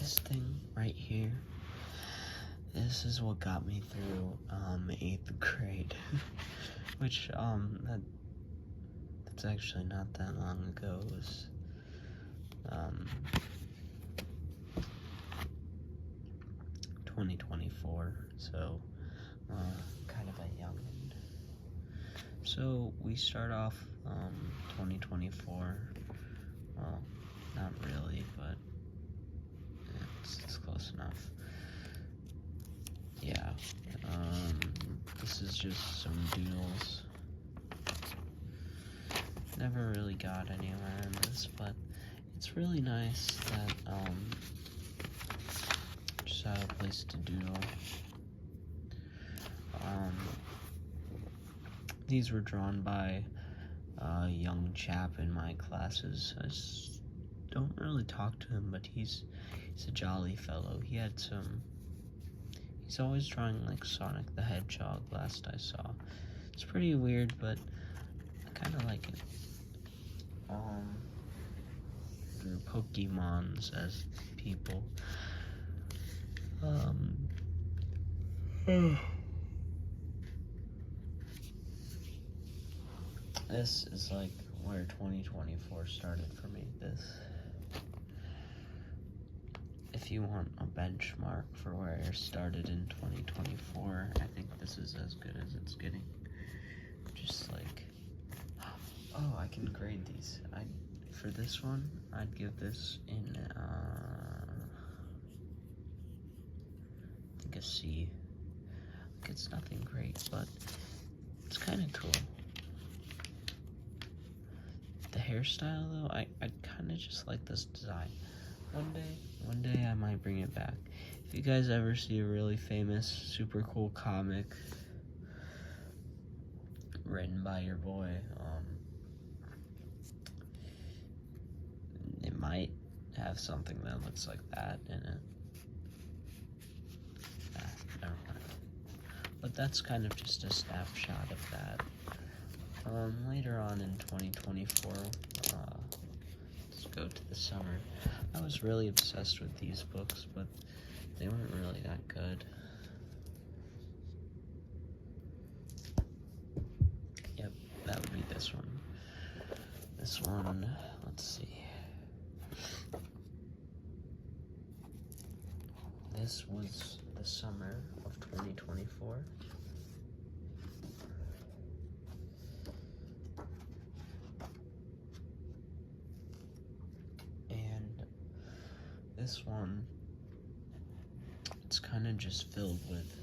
this thing right here, this is what got me through 8th grade, which that's actually not that long ago. It was 2024, so kind of a youngin'. So we start off 2024. Well, not really, but it's close enough. Yeah. This is just some doodles. Never really got anywhere in this, but it's really nice that just have a place to doodle. These were drawn by a young chap in my classes. I don't really talk to him, but he's a jolly fellow. He's always drawing like Sonic the Hedgehog last I saw. It's pretty weird, but I kind of like it. Drew Pokemons as people. This is like where 2024 started for me. If you want a benchmark for where I started in 2024, I think this is as good as it's getting. Just like, oh, I can grade these. For this one, I'd give this in, I think a C. Like, it's nothing great, but it's kind of cool. The hairstyle, though, I kind of just like this design. One day I might bring it back. If you guys ever see a really famous, super cool comic written by your boy, it might have something that looks like that in it. Never mind. But that's kind of just a snapshot of that. Later on in 2024, let's go to the summer. I was really obsessed with these books, but they weren't really that good. Yep, that would be this one. This one, let's see. This was the summer of 2024. This one, it's kind of just filled with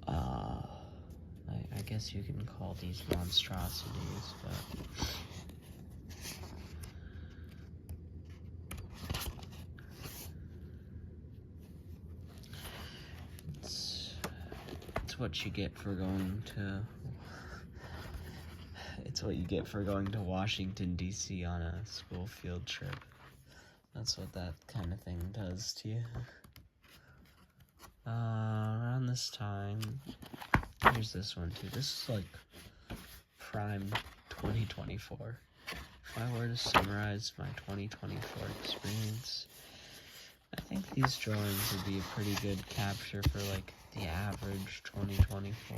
I guess you can call these monstrosities, but it's what you get for going to Washington, D.C. on a school field trip. That's what that kind of thing does to you. Around this time, here's this one too. This is like prime 2024. If I were to summarize my 2024 experience, I think these drawings would be a pretty good capture for like the average 2024.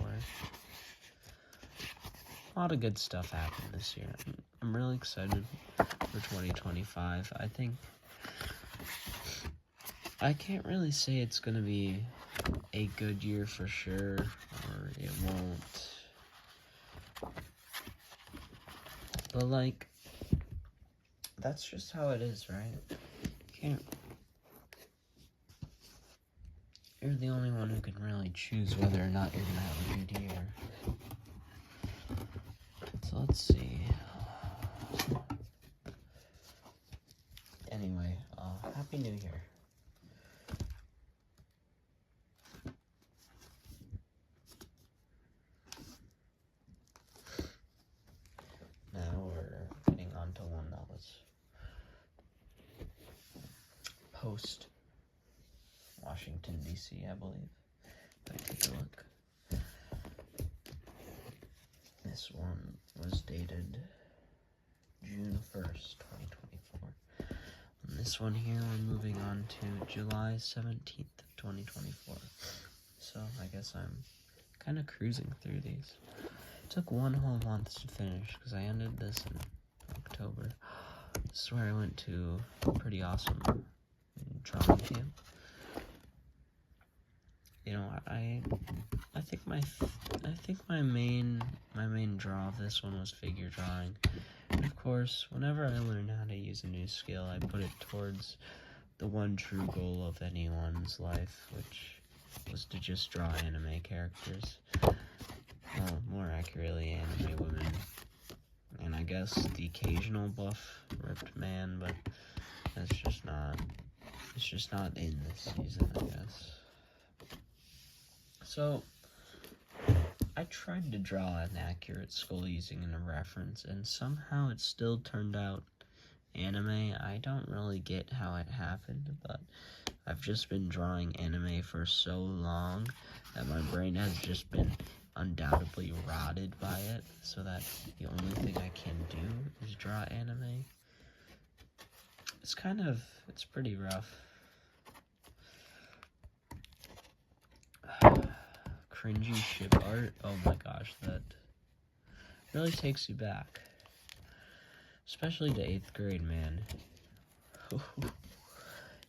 A lot of good stuff happened this year. I'm really excited for 2025. I think I can't really say it's going to be a good year for sure, or it won't. But like, that's just how it is, right? You're the only one who can really choose whether or not you're going to have a good year. So let's see. Anyway, Happy New Year. Now we're getting on to one that was post Washington, D.C., I believe. If I take a look. This one was dated June 1st, 2024. this one here, we're moving on to July 17th, 2024. So I guess I'm kind of cruising through these. It took 1 whole month to finish because I ended this in October. This is where I went to a pretty awesome drawing camp. You know, I think my main draw of this one was figure drawing. And of course, whenever I learn how to use a new skill, I put it towards the one true goal of anyone's life, which was to just draw anime characters. Well, more accurately, anime women. And I guess the occasional buff ripped man, but it's just not in this season, I guess. So, I tried to draw an accurate skull using a reference, and somehow it still turned out anime. I don't really get how it happened, but I've just been drawing anime for so long that my brain has just been undoubtedly rotted by it, so that the only thing I can do is draw anime. It's pretty rough. Cringy ship art, oh my gosh, that really takes you back. Especially to 8th grade, man.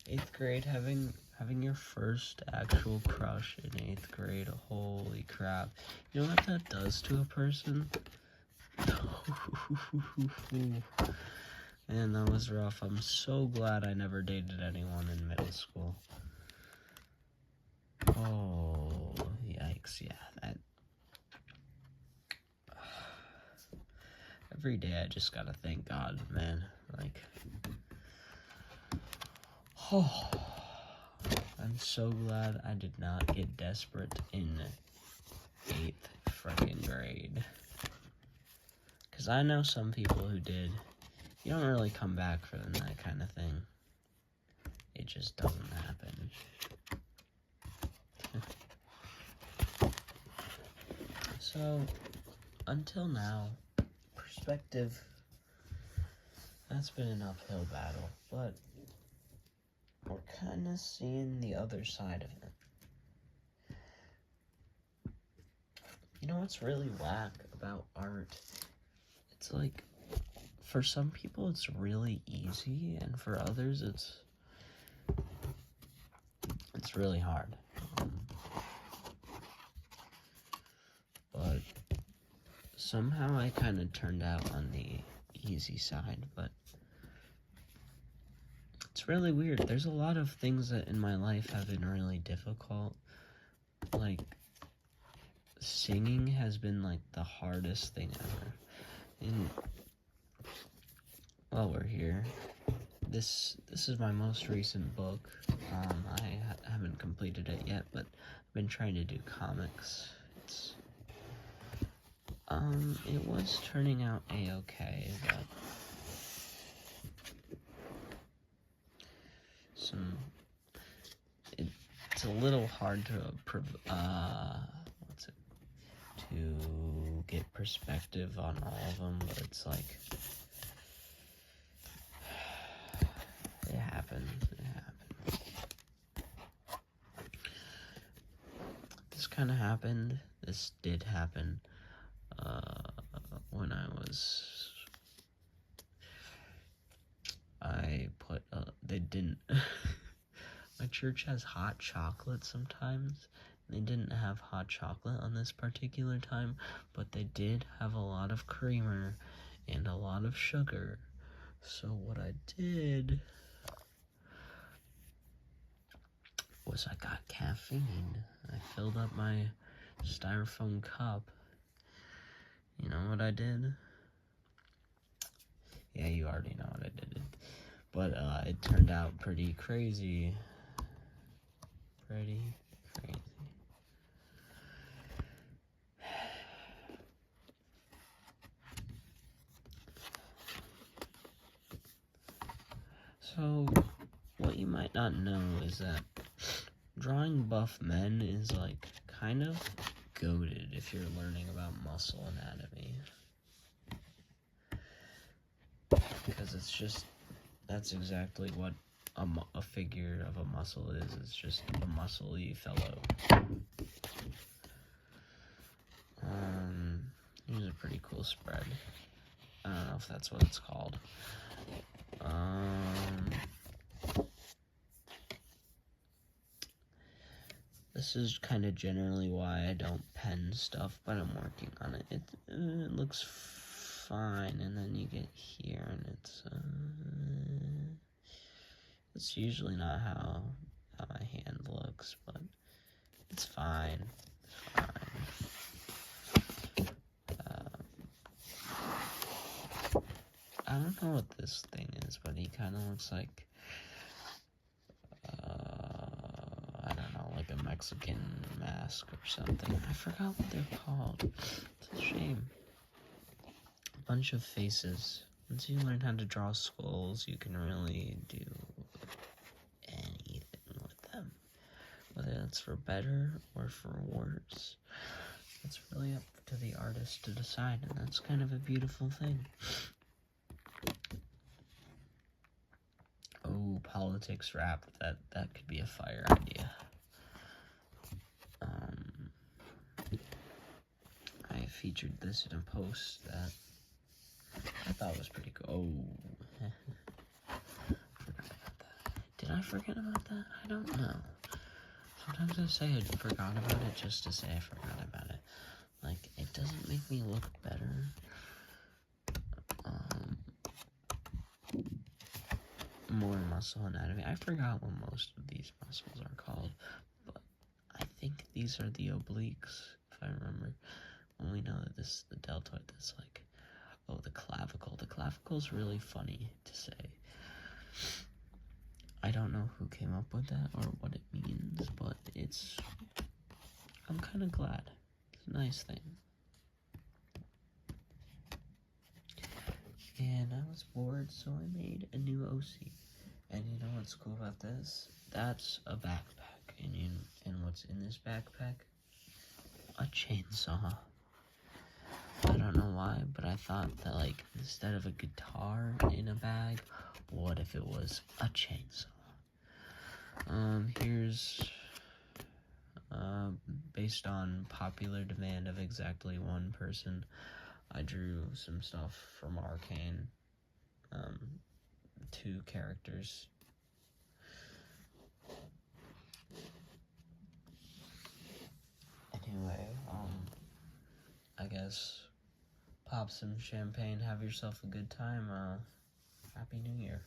8th grade, having your first actual crush in 8th grade, holy crap. You know what that does to a person? Man, that was rough. I'm so glad I never dated anyone in middle school. Oh, yikes, yeah, that... Every day I just gotta thank God, man, like... Oh, I'm so glad I did not get desperate in 8th freaking grade. Because I know some people who did. You don't really come back from that kind of thing. It just doesn't happen. So, until now, perspective, that's been an uphill battle, but we're kind of seeing the other side of it. You know what's really whack about art? It's like, for some people it's really easy, and for others it's really hard. But somehow I kind of turned out on the easy side, but it's really weird. There's a lot of things that in my life have been really difficult. Like, singing has been like the hardest thing ever. And while we're here, this is my most recent book. I haven't completed it yet, but I've been trying to do comics. It was turning out a-okay, but it's a little hard to get perspective on all of them, but it's like, it happens. This kind of happened. This did happen when they didn't, my church has hot chocolate sometimes. They didn't have hot chocolate on this particular time, but they did have a lot of creamer and a lot of sugar. So what I did was I got caffeine. I filled up my styrofoam cup. You know what I did? Yeah, you already know what I did. But it turned out pretty crazy. Pretty crazy. So, what you might not know is that drawing buff men is like kind of goated if you're learning about muscle anatomy. Because that's exactly what a figure of a mussel is. It's just a muscly fellow. Here's a pretty cool spread. I don't know if that's what it's called. This is kind of generally why I don't pen stuff, but I'm working on it. It looks fine, and then you get here, and it's usually not how my hand looks, but it's fine. It's fine. I don't know what this thing is, but he kind of looks like, I don't know, like a Mexican mask or something. I forgot what they're called. It's a shame. A bunch of faces. Once you learn how to draw skulls, you can really do anything with them. Whether that's for better or for worse. It's really up to the artist to decide, and that's kind of a beautiful thing. Oh, politics rap. That could be a fire idea. I featured this in a post that I thought was pretty cool. Oh, forgot about that. Did I forget about that? I don't know. Sometimes I say I forgot about it just to say I forgot about it. Like, it doesn't make me look better. More muscle anatomy. I forgot what most of these muscles are called, but I think these are the obliques, if I remember. When we know that this is the deltoid, that's like, oh, the clavicle. The clavicle's really funny to say. I don't know who came up with that or what it means, but I'm kind of glad. It's a nice thing. And I was bored, so I made a new OC. And you know what's cool about this? That's a backpack. And what's in this backpack? A chainsaw. I don't know why, but I thought that, like, instead of a guitar in a bag, what if it was a chainsaw? Here's, based on popular demand of exactly one person, I drew some stuff from Arcane. 2 characters. Anyway, I guess pop some champagne, have yourself a good time. Happy New Year.